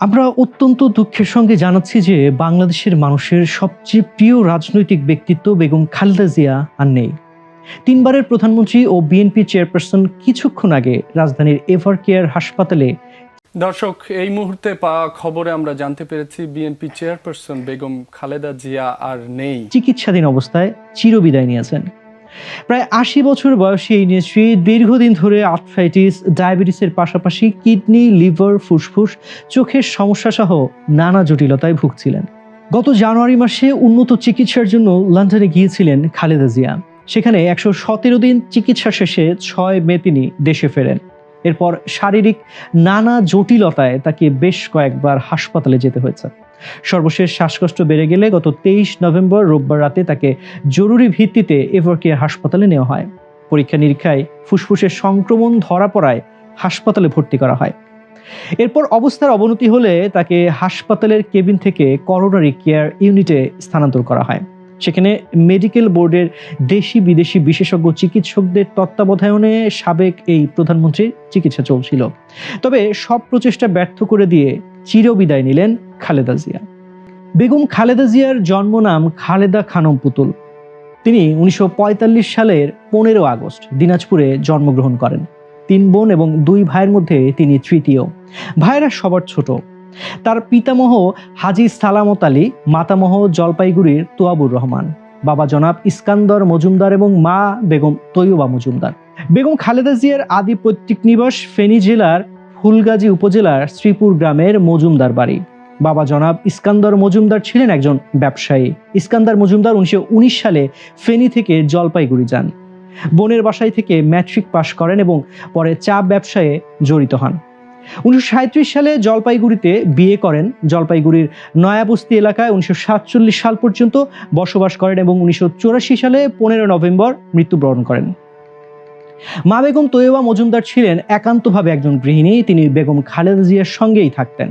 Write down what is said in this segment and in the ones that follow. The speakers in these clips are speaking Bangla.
আমরা অত্যন্ত দুঃখের সঙ্গে জানাচ্ছি যে বাংলাদেশের মানুষের সবচেয়ে প্রিয় রাজনৈতিক ব্যক্তিত্ব বেগম খালেদা জিয়া আর নেই। তিনবারের প্রধানমন্ত্রী ও বিএনপি চেয়ারপারসন কিছুক্ষণ আগে রাজধানীর এভারকেয়ার হাসপাতালে। দর্শক, এই মুহূর্তে পাওয়া খবরে আমরা জানতে পেরেছি বিএনপি চেয়ারপারসন বেগম খালেদা জিয়া আর নেই। চিকিৎসাধীন অবস্থায় চিরবিদায় নিয়েছেন। প্রায় ৮০ বছর বয়সী এই নেত্রী দীর্ঘদিন ধরে আর্থ্রাইটিস, ডায়াবেটিসের পাশাপাশি কিডনি, লিভার, ফুসফুস, চোখের সমস্যা সহ নানা জটিলতায় ভুগছিলেন। গত জানুয়ারি মাসে উন্নত চিকিৎসার জন্য লন্ডনে গিয়েছিলেন খালেদা জিয়া। সেখানে ১১৭ দিন চিকিৎসা শেষে ৬ মে তিনি দেশে ফেরেন। এরপর শারীরিক নানা জটিলতায় তাকে বেশ কয়েকবার হাসপাতালে যেতে হয়েছে। সর্বশেষ শ্বাসকষ্ট বেড়ে গেলে গত ২৩ নভেম্বর রোববার রাতে তাকে জরুরি ভিত্তিতে এভারকেয়ার হাসপাতালে নেওয়া হয়। পরীক্ষা নিরীক্ষায় ফুসফুসের সংক্রমণ ধরা পড়ায় হাসপাতালে ভর্তি করা হয়। এরপর অবস্থার অবনতি হলে তাকে হাসপাতালের কেবিন থেকে করোনারি কেয়ার ইউনিটে স্থানান্তর করা হয়। সেখানে মেডিকেল বোর্ডের দেশি বিদেশি বিশেষজ্ঞ চিকিৎসকদের তত্ত্বাবধানে সাবেক এই প্রধানমন্ত্রীর চিকিৎসা চলছিল। তবে সব প্রচেষ্টা ব্যর্থ করে দিয়ে চিরবিদায় নিলেন খালেদা জিয়া। বেগম খালেদা জিয়ার জন্ম নাম খালেদা খানম পুতুল। তিনি ১৯৪৫ সালের ১৫ আগস্ট দিনাজপুরে জন্মগ্রহণ করেন। ৩ বোন এবং ২ ভাইয়ের মধ্যে তিনি তৃতীয়। ভাইয়েরা সবার ছোট। তার পিতামহ হাজী সালামত আলী, মাতামহ জলপাইগুড়ির তোয়াবুর রহমান, বাবা জনাব ইস্কান্দর মজুমদার এবং মা বেগম তৈয়বা মজুমদার। বেগম খালেদা জিয়ার আদি পৈতৃক নিবাস ফেনী জেলার ফুলগাজী উপজেলার শ্রীপুর গ্রামের মজুমদার বাড়ি। বাবা জনাব ইস্কান্দর মজুমদার ছিলেন একজন ব্যবসায়ী। ইস্কান্দর মজুমদার ১৯১৯ সালে ফেনী থেকে জলপাইগুড়ি যান। বোনের বাসায় থেকে ম্যাট্রিক পাশ করেন এবং পরে চা ব্যবসায়ে জড়িত হন। ১৯৩৭ সালে জলপাইগুড়িতে বিয়ে করেন। জলপাইগুড়ির নয়াবস্তি এলাকায় ১৯৪৭ সাল পর্যন্ত বসবাস করেন এবং ১৯৮৪ সালে ১৫ নভেম্বর মৃত্যুবরণ করেন। মা বেগম তৈয়বা মজুমদার ছিলেন একান্তভাবে একজন গৃহিণী। তিনি বেগম খালেদা জিয়ার সঙ্গেই থাকতেন।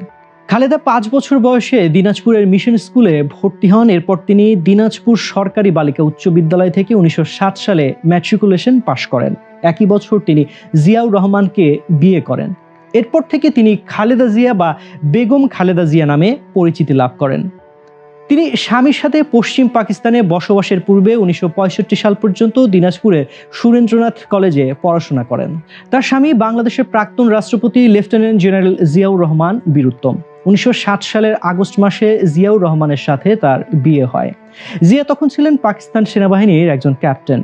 খালেদা ৫ বছর বয়সে দিনাজপুরের মিশন স্কুলে ভর্তি হন। এরপর তিনি দিনাজপুর সরকারি বালিকা উচ্চ বিদ্যালয় থেকে ১৯৬০ সালে ম্যাট্রিকুলেশন পাশ করেন। একই বছর তিনি জিয়াউর রহমানকে বিয়ে করেন। এরপর থেকে তিনি খালেদা জিয়া বা বেগম খালেদা জিয়া নামে পরিচিতি লাভ করেন। তিনি স্বামীর সাথে পশ্চিম পাকিস্তানে বসবাসের পূর্বে ১৯৬৫ সাল পর্যন্ত দিনাজপুরের সুরেন্দ্রনাথ কলেজে পড়াশোনা করেন। তার স্বামী বাংলাদেশের প্রাক্তন রাষ্ট্রপতি লেফটেন্যান্ট জেনারেল জিয়াউর রহমান বীরুত্তম। ১৯৬০ সালের আগস্ট মাসে জিয়াউর রহমানের সাথে তার বিয়ে হয়। জিয়া তখন ছিলেন পাকিস্তান সেনাবাহিনীর একজন ক্যাপ্টেন।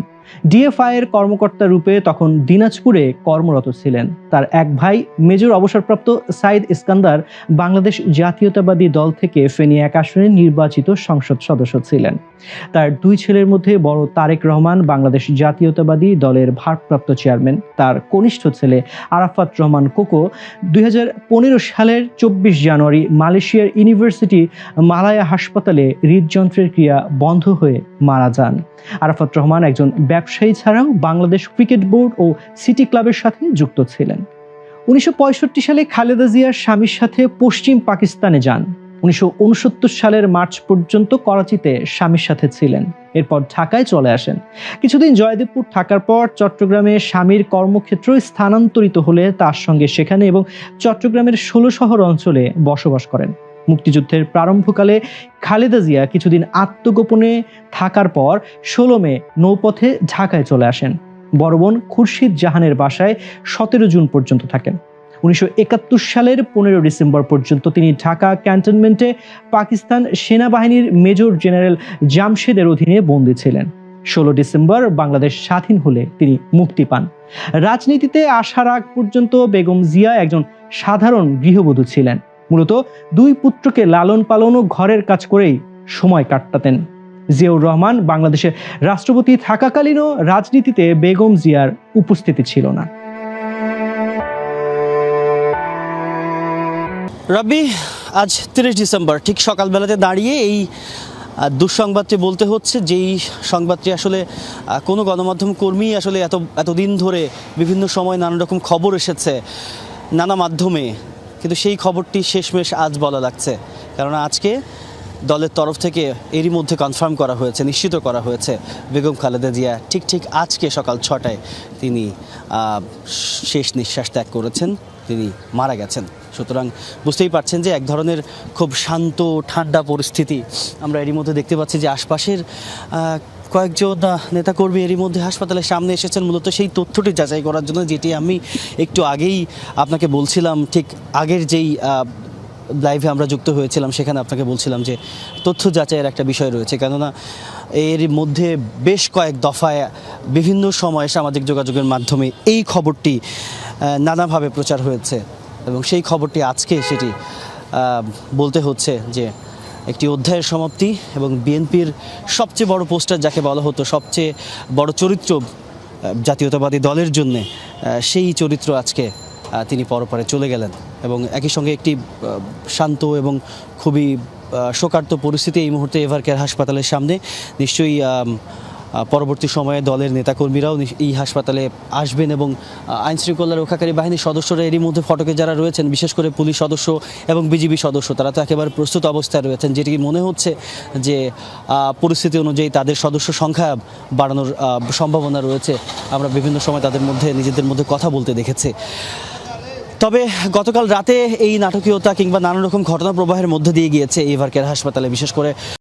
ডিএফআই এর কর্মকর্তা রূপে তখন দিনাজপুরে কর্মরত ছিলেন। তার এক ভাই মেজর অবসরপ্রাপ্ত সাইদ ইস্কান্দার বাংলাদেশ জাতীয়তাবাদী দল থেকে ফেনী ১ আসনে নির্বাচিত সংসদ সদস্য ছিলেন। তার ২ ছেলের মধ্যে বড় তারেক রহমান বাংলাদেশ জাতীয়তাবাদী দলের ভারপ্রাপ্ত চেয়ারম্যান। তার কনিষ্ঠ ছেলে আরাফাত রহমান কোকো ২০১৫ সালের ২৪ জানুয়ারি মালয়েশিয়ার ইউনিভার্সিটি মালায়া হাসপাতালে হৃদযন্ত্রের ক্রিয়া বন্ধ হয়ে মারা যান। আরাফাত রহমান একজন ব্যবসায়ী ছাড়াও বাংলাদেশ ক্রিকেট বোর্ড ও সিটি ক্লাবের সাথে যুক্ত ছিলেন। ১৯৬৫ সালে খালেদা জিয়ার স্বামীর সাথে পশ্চিম পাকিস্তানে যান। ১৯৬৯ সালের মার্চ পর্যন্ত করাচিতে স্বামীর সাথে ছিলেন। এরপর ঢাকায় চলে আসেন। কিছুদিন জয়দেবপুর থাকার পর চট্টগ্রামে স্বামীর কর্মক্ষেত্র স্থানান্তরিত হলে তার সঙ্গে সেখানে এবং চট্টগ্রামের ১৬ শহর অঞ্চলে বসবাস করেন। মুক্তিযুদ্ধের প্রারম্ভকালে খালেদা জিয়া কিছুদিন আত্মগোপনে থাকার পর ১৬ মে নৌপথে ঢাকায় চলে আসেন। বড় বোন খুরশিদ জাহানের বাসায় ১৭ জুন পর্যন্ত থাকেন। ১৯৭১ সালের ১৫ ডিসেম্বর পর্যন্ত তিনি ঢাকা ক্যান্টনমেন্টে পাকিস্তান সেনাবাহিনীর মেজর জেনারেল জামশেদের অধীনে বন্দী ছিলেন। ১৬ ডিসেম্বর বাংলাদেশ স্বাধীন হলে তিনি মুক্তি পান। রাজনীতিতে আসার আগ পর্যন্ত বেগম জিয়া একজন সাধারণ গৃহবধূ ছিলেন। মূলত ২ পুত্রকে লালন পালন ও ঘরের কাজ করেই সময় কাটাতেন। জিয়াউর রহমান বাংলাদেশের রাষ্ট্রপতি থাকাকালীনও রাজনীতিতে বেগম জিয়ার উপস্থিতি ছিল না। রবি, আজ ৩০ ডিসেম্বর ঠিক সকালবেলাতে দাঁড়িয়ে এই দুঃসংবাদটি বলতে হচ্ছে, যেই সংবাদটি আসলে কোনো গণমাধ্যম কর্মী আসলে এতদিন ধরে বিভিন্ন সময় নানা রকম খবর এসেছে নানা মাধ্যমে, কিন্তু সেই খবরটি শেষমেশ আজ বলা লাগছে। কারণ আজকে দলের তরফ থেকে এরই মধ্যে কনফার্ম করা হয়েছে, নিশ্চিত করা হয়েছে বেগম খালেদা জিয়া ঠিক আজকে সকাল ৬টায় তিনি শেষ নিঃশ্বাস ত্যাগ করেছেন, তিনি মারা গেছেন। সুতরাং বুঝতেই পারছেন যে এক ধরনের খুব শান্ত ঠান্ডা পরিস্থিতি আমরা এরই মধ্যে দেখতে পাচ্ছি যে আশপাশের কয়েকজন নেতাকর্মী এরই মধ্যে হাসপাতালের সামনে এসেছেন মূলত সেই তথ্যটি যাচাই করার জন্য, যেটি আমি একটু আগেই আপনাকে বলছিলাম। ঠিক আগের যেই লাইভে আমরা যুক্ত হয়েছিলাম সেখানে আপনাকে বলছিলাম যে তথ্য যাচাইয়ের একটা বিষয় রয়েছে, কেননা এর মধ্যে বেশ কয়েক দফায় বিভিন্ন সময়ে সামাজিক যোগাযোগের মাধ্যমে এই খবরটি নানাভাবে প্রচার হয়েছে এবং সেই খবরটি আজকে সেটি বলতে হচ্ছে যে একটি অধ্যায়ের সমাপ্তি এবং বিএনপির সবচেয়ে বড় পোস্টার যাকে বলা হতো, সবচেয়ে বড় চরিত্র জাতীয়তাবাদী দলের জন্যে, সেই চরিত্র আজকে তিনি পরপারে চলে গেলেন এবং একই সঙ্গে একটি শান্ত এবং খুবই শোকার্ত পরিস্থিতি এই মুহূর্তে এভারকেয়ার হাসপাতালের সামনে। নিশ্চয়ই পরবর্তী সময়ে দলের নেতাকর্মীরাও এই হাসপাতালে আসবেন এবং আইনশৃঙ্খলা রক্ষাকারী বাহিনীর সদস্যরা এরই মধ্যে ফটকে যারা রয়েছেন, বিশেষ করে পুলিশ সদস্য এবং বিজিবি সদস্য, তারা তো একেবারে প্রস্তুত অবস্থায় রয়েছেন, যেটি মনে হচ্ছে যে পরিস্থিতি অনুযায়ী তাদের সদস্য সংখ্যা বাড়ানোর সম্ভাবনা রয়েছে। আমরা বিভিন্ন সময় তাদের মধ্যে নিজেদের মধ্যে কথা বলতে দেখেছি। তবে গতকাল রাতে এই নাটকীয়তা কিংবা নানা রকম ঘটনা প্রবাহের মধ্যে দিয়ে গিয়েছে এভারকেয়ার হাসপাতালে, বিশেষ করে